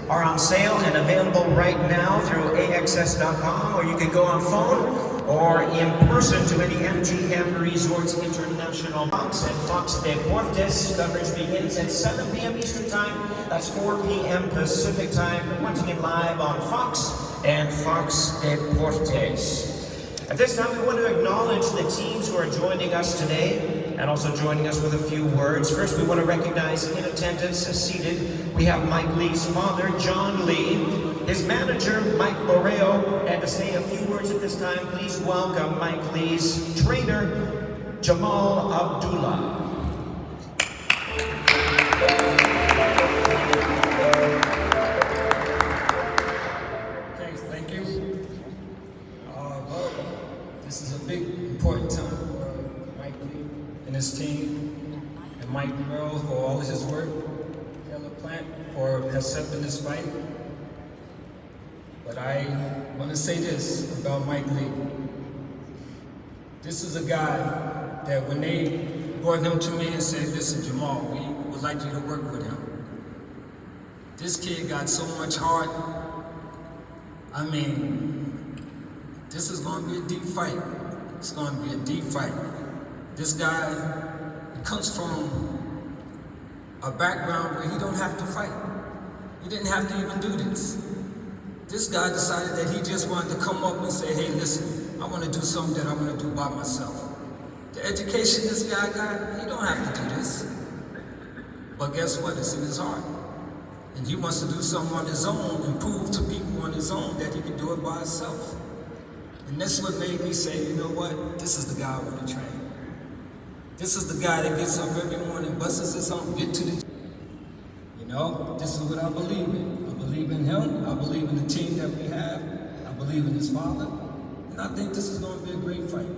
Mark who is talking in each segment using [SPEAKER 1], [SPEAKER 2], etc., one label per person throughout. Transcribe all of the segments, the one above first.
[SPEAKER 1] are on sale and available right now through AXS.com, or you can go on phone or in person to any MGM Resorts International Fox and Fox Deportes. Coverage begins at 7 p.m. Eastern Time. That's 4 p.m. Pacific Time. Watching it live on Fox and Fox Deportes. At this time, we want to acknowledge the teams who are joining us today and also joining us with a few words. First, we want to recognize in attendance, seated, we have Mike Lee's father, John Lee, his manager, Mike Borreo, and to say a few words at this time, please welcome Mike Lee's trainer, Jamal Abdullah.
[SPEAKER 2] This is a big, important time for Mike Lee and his team, and Mike Vivar for all of his work, Taylor Plant for accepting this fight. But I want to say this about Mike Lee. This is a guy that when they brought him to me and said, listen, Jamal, we would like you to work with him. This kid got so much heart. I mean, this is going to be a deep fight. It's going to be a deep fight. This guy comes from a background where he don't have to fight. He didn't have to even do this. This guy decided that he just wanted to come up and say, hey, listen, I want to do something that I want to do by myself. The education this guy got, he don't have to do this. But guess what? It's in his heart. And he wants to do something on his own and prove to people on his own that he can do it by himself. And that's what made me say, you know what? This is the guy I want to train. This is the guy that gets up every morning, busts his own, get to the... You know, this is what I believe in. I believe in him. I believe in the team that we have. I believe in his father. And I think this is going to be a great fight,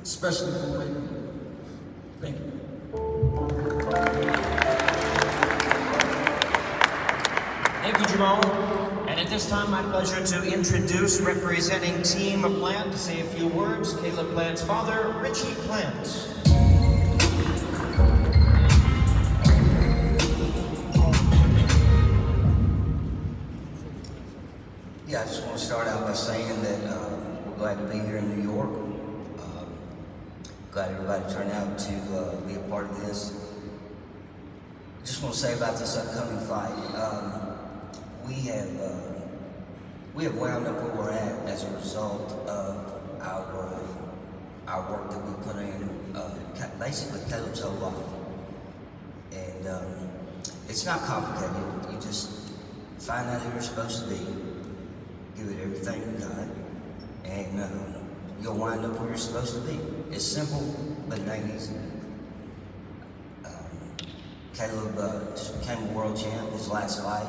[SPEAKER 2] especially for Mike Lee. Thank you.
[SPEAKER 1] Thank you, Jamal. And at this time, my pleasure to introduce representing Team Plant to say a few words, Caleb Plant's father, Richie Plant.
[SPEAKER 3] Yeah, I just want to start out by saying that we're glad to be here in New York. Glad everybody turned out to be a part of this. I just want to say about this upcoming fight. We have wound up where we're at as a result of our work that we put in, basically Caleb's whole life. And it's not complicated. You just find out who you're supposed to be, give it everything you got, and you'll wind up where you're supposed to be. It's simple, but it ain't easy. Caleb just became a world champ his last fight.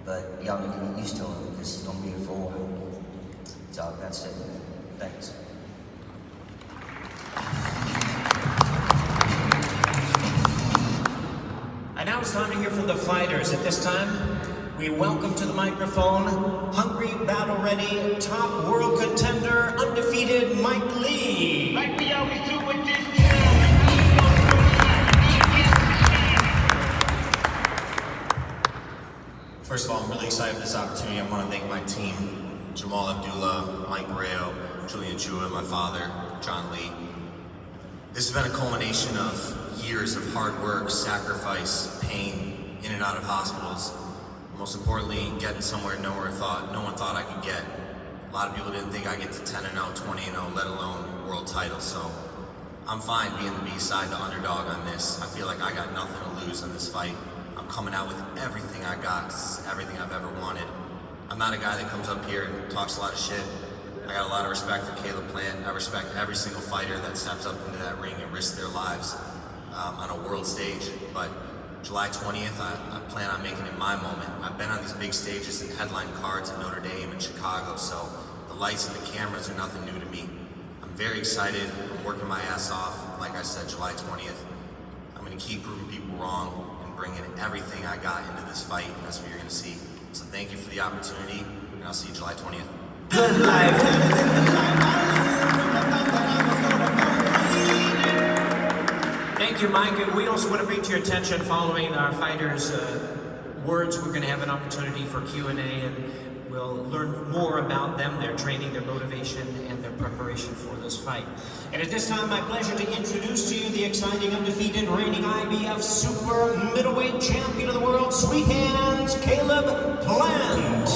[SPEAKER 3] But y'all need to get used to him because he's going to be here for a while. That's all I've got to say. Thanks.
[SPEAKER 1] And now it's time to hear from the fighters. At this time, we welcome to the microphone, hungry, battle-ready, top world contender, undefeated Mike Lee.
[SPEAKER 4] Like we always do with this.
[SPEAKER 5] First of all, I'm really excited for this opportunity. I want to thank my team, Jamal Abdullah, Mike Borreo, Julian Chua, my father, John Lee. This has been a culmination of years of hard work, sacrifice, pain, in and out of hospitals. Most importantly, getting somewhere no one thought I could get. A lot of people didn't think I'd get to 10-0, 20-0, let alone world titles. So I'm fine being the B-side, the underdog on this. I feel like I got nothing to lose in this fight. I'm coming out with everything I got, everything I've ever wanted. I'm not a guy that comes up here and talks a lot of shit. I got a lot of respect for Caleb Plant. I respect every single fighter that steps up into that ring and risks their lives on a world stage. But July 20th, I plan on making it my moment. I've been on these big stages and headline cards in Notre Dame and Chicago, so the lights and the cameras are nothing new to me. I'm very excited. I'm working my ass off. Like I said, July 20th. I'm going to keep proving people wrong and bringing everything I got into this fight, and that's what you're going to see. So thank you for the opportunity, and I'll see you July 20th.
[SPEAKER 1] Good life. Thank you, Mike. And we also want to bring to your attention, following our fighters' words, we're going to have an opportunity for Q&A, and we'll learn more about them, their training, their motivation, and their preparation for this fight. And at this time, my pleasure to introduce to you the exciting, undefeated, reigning IBF super middleweight champion of the world, Sweet Hands, Caleb Plant.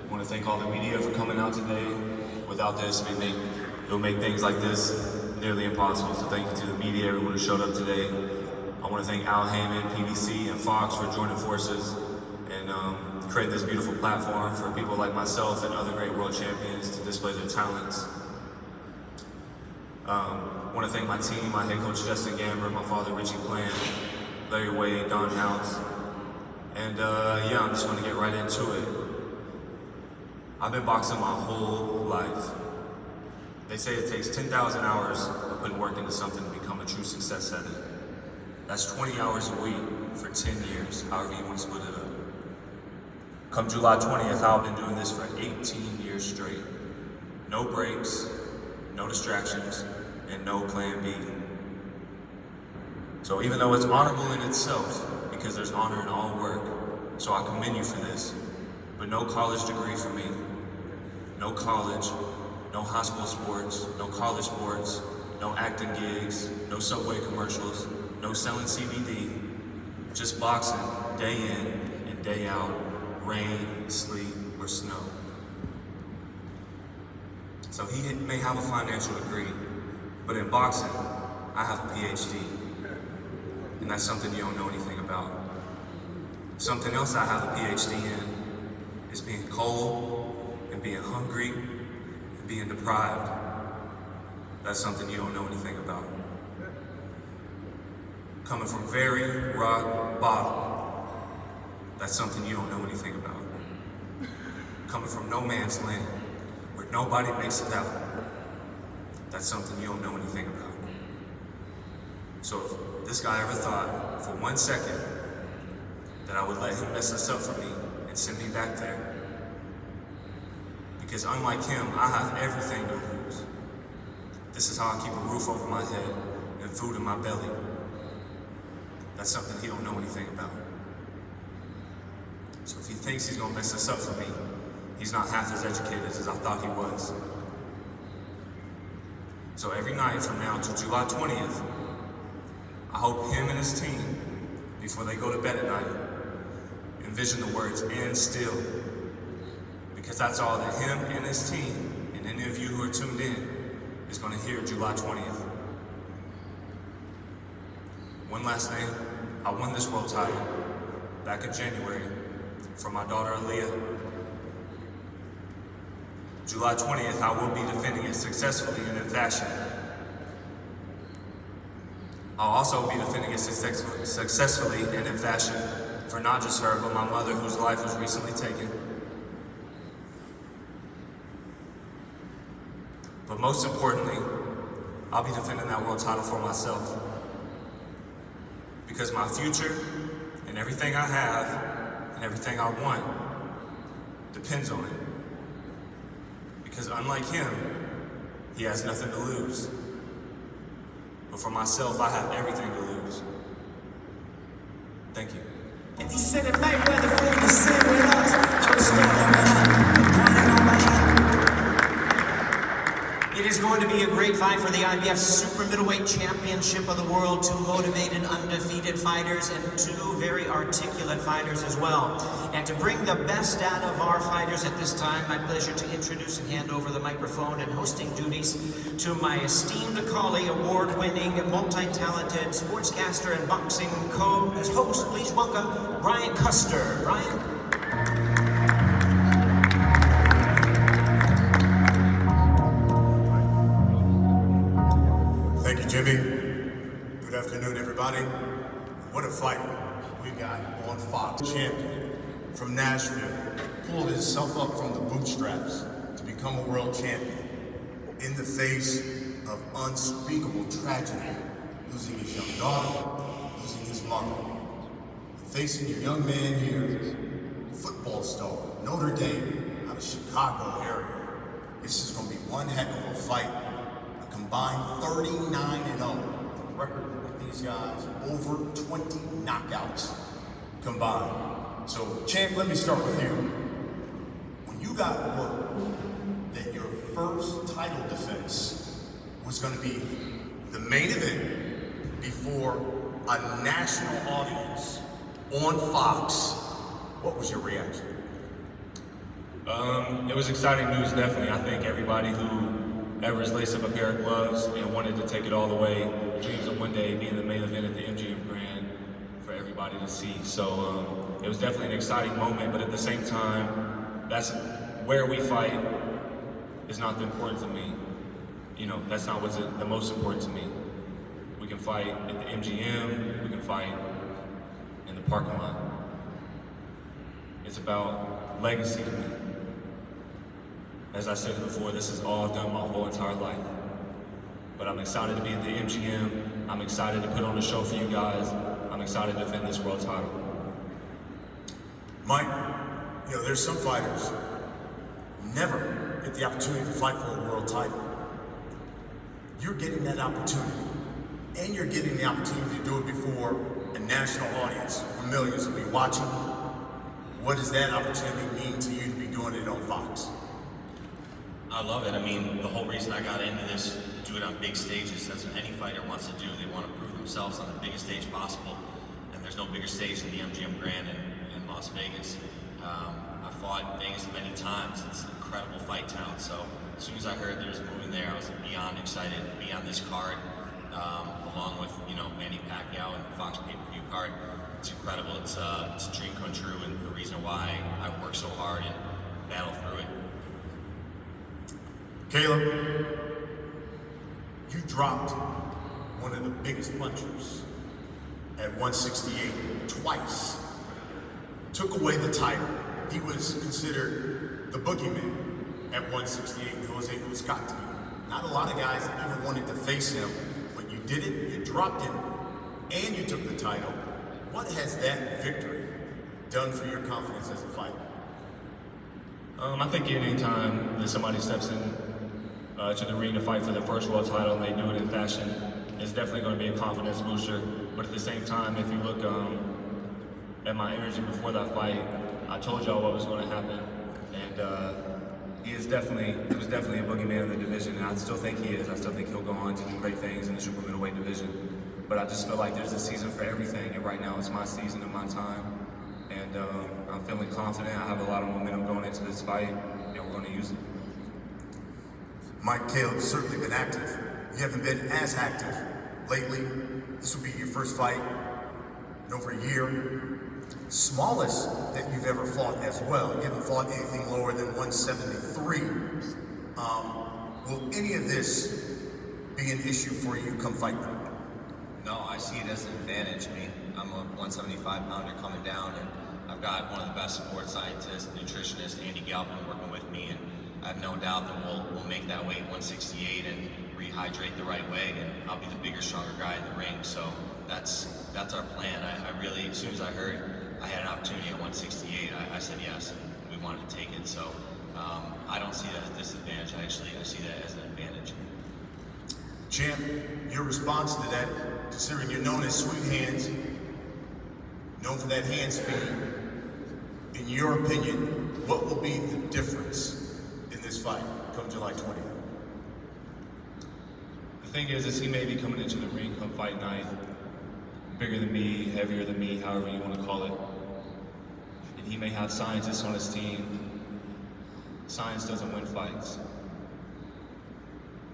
[SPEAKER 4] I want to thank all the media for coming out today. Without this, it would make things like this nearly impossible. So thank you to the media, everyone who showed up today. I want to thank Al Heyman, PBC, and Fox for joining forces and create this beautiful platform for people like myself and other great world champions to display their talents. I want to thank my team, my head coach Justin Gamber, my father Richie Plant, Larry Wade, Don House, and yeah, I'm just going to get right into it. I've been boxing my whole life. They say it takes 10,000 hours of putting work into something to become a true success at it. That's 20 hours a week for 10 years, however you want to split it up. Come July 20th, I've been doing this for 18 years straight. No breaks, no distractions, and no plan B. So even though it's honorable in itself, because there's honor in all work, so I commend you for this, but no college degree for me. No college, no high school sports, no college sports, no acting gigs, no Subway commercials, no selling CBD, just boxing day in and day out, rain, sleet, or snow. So he may have a financial degree, but in boxing, I have a PhD. And that's something you don't know anything about. Something else I have a PhD in is being cold and being hungry and being deprived. That's something you don't know anything about. Coming from very rock bottom, that's something you don't know anything about. Coming from no man's land, where nobody makes it out, that's something you don't know anything about. So if this guy ever thought for 1 second that I would let him mess this up for me and send me back there, because unlike him, I have everything to lose. This is how I keep a roof over my head and food in my belly. That's something he don't know anything about. So if he thinks he's gonna mess this up for me, he's not half as educated as I thought he was. So every night from now to July 20th, I hope him and his team, before they go to bed at night, envision the words, "and still." Because that's all that him and his team, and any of you who are tuned in, is gonna hear July 20th. One last thing, I won this world title back in January for my daughter Aaliyah. July 20th, I will be defending it successfully and in fashion. I'll also be defending it successfully and in fashion for not just her, but my mother, whose life was recently taken. But most importantly, I'll be defending that world title for myself. Because my future and everything I have and everything I want depends on it. Because unlike him, he has nothing to lose. But for myself, I have everything to lose. Thank you.
[SPEAKER 1] If you said it might rather for you to sit with us, just It is going to be a great fight for the IBF Super Middleweight Championship of the World. Two motivated, undefeated fighters and two very articulate fighters as well. And to bring the best out of our fighters at this time, my pleasure to introduce and hand over the microphone and hosting duties to my esteemed colleague, award-winning, multi-talented sportscaster and boxing host. Please welcome Brian Custer. Brian?
[SPEAKER 6] Thank you, Jimmy. Good afternoon, everybody. What a fight we got on Fox. Champion from Nashville pulled himself up from the bootstraps to become a world champion in the face of unspeakable tragedy, losing his young daughter, losing his mother. Facing your young man here, football star, Notre Dame, out of Chicago area, This is going to be one heck of a fight. A combined 39-0. The record with these guys, over 20 knockouts combined. So, champ, let me start with you. When you got word that your first title defense was going to be the main event before a national audience on Fox, what was your reaction?
[SPEAKER 4] It was exciting news, definitely. I think everybody who ever has laced up a pair of gloves and wanted to take it all the way dreams of one day being the main event at the MGM Grand for everybody to see. So it was definitely an exciting moment, but at the same time, that's where we fight is not the important to me. You know, that's not what's the most important to me. We can fight at the MGM, we can fight in the parking lot. It's about legacy to me. As I said before, this is all I've done my whole entire life. But I'm excited to be at the MGM. I'm excited to put on a show for you guys. I'm excited to defend this world title.
[SPEAKER 6] Mike, you know, there's some fighters never get the opportunity to fight for a world title. You're getting that opportunity, and you're getting the opportunity to do it before a national audience where millions will be watching. What does that opportunity mean to you to be doing it on Fox?
[SPEAKER 5] I love it. I mean, the whole reason I got into this, do it on big stages, that's what any fighter wants to do. They want to prove themselves on the biggest stage possible, and there's no bigger stage than the MGM Grand in Las Vegas. I fought Vegas many times. It's an incredible fight town, so as soon as I heard there was a movie there, I was beyond excited to be on this card, along with, you know, Manny Pacquiao and the Fox pay-per-view card. It's incredible. It's a dream come true, and the reason why I work so hard and battle through it.
[SPEAKER 6] Caleb, you dropped one of the biggest punchers at 168 twice. Took away the title. He was considered the boogeyman at 168. It was got to be. Not a lot of guys even wanted to face him, but you did it, you dropped him, and you took the title. What has that victory done for your confidence as a fighter?
[SPEAKER 4] I think any time that somebody steps in to the ring to fight for the first world title and they do it in fashion, it's definitely going to be a confidence booster. But at the same time, if you look at my energy before that fight, I told y'all what was going to happen, and he was definitely a boogeyman in the division, and I still think he is. I still think he'll go on to do great things in the super middleweight division. But I just feel like there's a season for everything, and right now it's my season and my time, and I'm feeling confident. I have a lot of momentum going into this fight, and we're going to use it.
[SPEAKER 6] Mike, Caleb's certainly been active. You haven't been as active lately. This will be your first fight in over a year. Smallest that you've ever fought as well. You haven't fought anything lower than 173. Will any of this be an issue for you come fight night?
[SPEAKER 7] No, I see it as an advantage. I mean, I'm a 175-pounder coming down, and I've got one of the best sports scientists, nutritionist, Andy Galpin, working with me, and I have no doubt that we'll make that weight 168 and rehydrate the right way, and I'll be the bigger, stronger guy in the ring. So that's our plan. I really, as soon as I heard I had an opportunity at 168, I said yes, and we wanted to take it. So I don't see that as a disadvantage. I see that as an advantage.
[SPEAKER 6] Champ, your response to that, considering you're known as Sweet Hands, known for that hand speed, in your opinion, what will be the difference in this fight come July 20th?
[SPEAKER 4] The thing is he may be coming into the ring come fight night, bigger than me, heavier than me, however you want to call it. And he may have scientists on his team. Science doesn't win fights.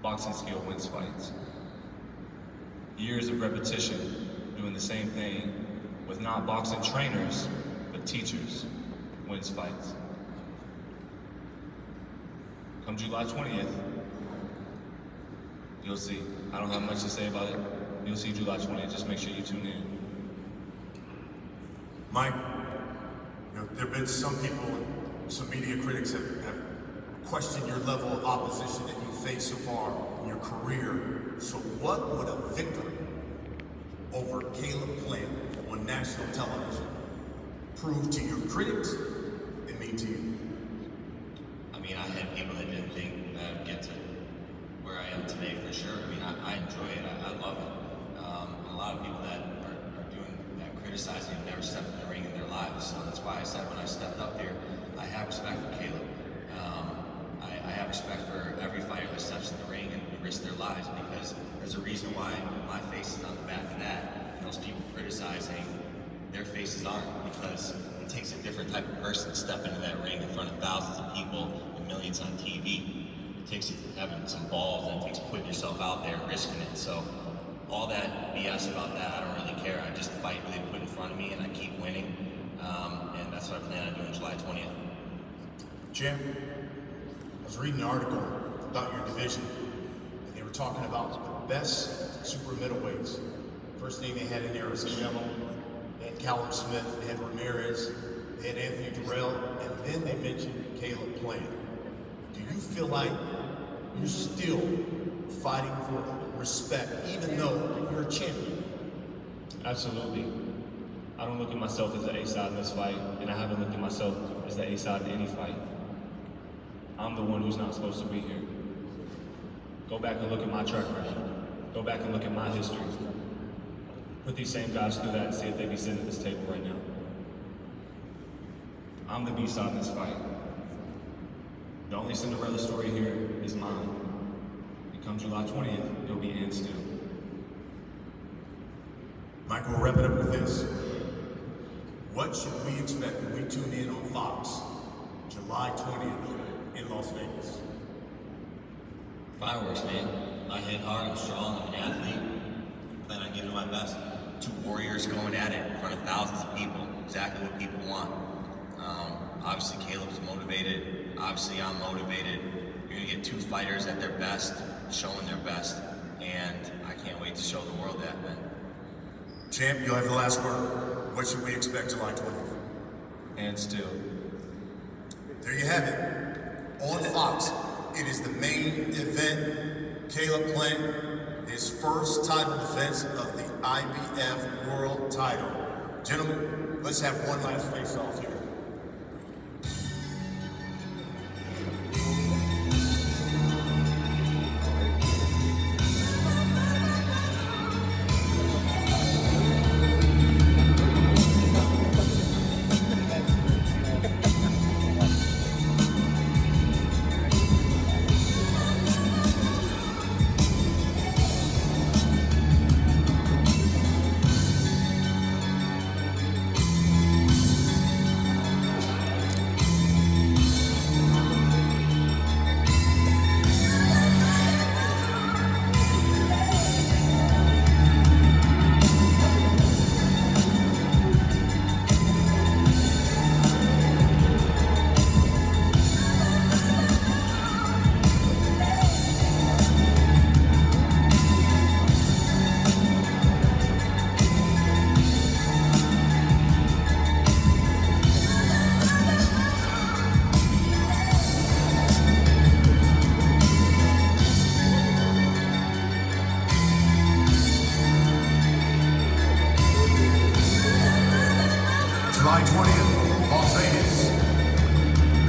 [SPEAKER 4] Boxing skill wins fights. Years of repetition, doing the same thing with not boxing trainers, but teachers, wins fights. Come July 20th, you'll see. I don't have much to say about it. You'll see July 20th. Just make sure you tune in.
[SPEAKER 6] Mike, you know, there have been some people, some media critics have questioned your level of opposition that you faced so far in your career. So what would a victory over Caleb Plant on national television prove to your critics and mean to you?
[SPEAKER 5] I mean, I had people that didn't think
[SPEAKER 7] that I would get to where I am today for sure. I mean, I enjoy it. I love it. And a lot of people that are doing that, criticizing, have never stepped in the ring in their lives. So that's why I said when I stepped up here, I have respect for Caleb. I have respect for every fighter that steps in the ring and risks their lives, because there's a reason why my face is on the back of that. And those people criticizing, their faces aren't, because it takes a different type of person to step into that ring in front of thousands of people and millions on TV. It takes having some balls, and it takes putting yourself out there and risking it. So all that BS about that, I don't really care. I just fight who they put in front of me, and I keep winning. And that's what I plan on doing July 20th.
[SPEAKER 6] Jim, I was reading an article about your division, and they were talking about the best super middleweights. First name they had in there was Canelo, they had Callum Smith, they had Ramirez, they had Anthony Durrell, and then they mentioned Caleb Plant. Do you feel like you're still fighting for respect, even though you're a champion?
[SPEAKER 4] Absolutely. I don't look at myself as the A-side in this fight, and I haven't looked at myself as the A-side in any fight. I'm the one who's not supposed to be here. Go back and look at my track record. Go back and look at my history. Put these same guys through that and see if they'd be sitting at this table right now. I'm the B-side in this fight. The only Cinderella story here is mine. And come July 20th, it'll be Ann Steele.
[SPEAKER 6] Michael, we'll wrap it up with this. What should we expect when we tune in on Fox, July 20th in Las Vegas?
[SPEAKER 7] Fireworks, man. I hit hard, I'm strong, I'm an athlete. I plan on giving it my best. Two warriors going at it in front of thousands of people. Exactly what people want. Obviously, Caleb's motivated. Obviously, I'm motivated. You're gonna get two fighters at their best, showing their best. And I can't wait to show the world that, man.
[SPEAKER 6] Champ, you'll have the last word. What should we expect July 20th?
[SPEAKER 4] Ann Steele.
[SPEAKER 6] There you have it. On Fox, it is the main event. Caleb Plant, his first title defense of the IBF World title. Gentlemen, let's have one last face-off here. July 20th, Las Vegas.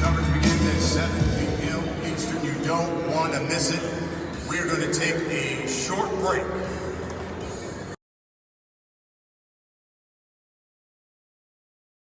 [SPEAKER 6] Coverage begins at 7 p.m. Eastern. You don't want to miss it. We're going to take a short break.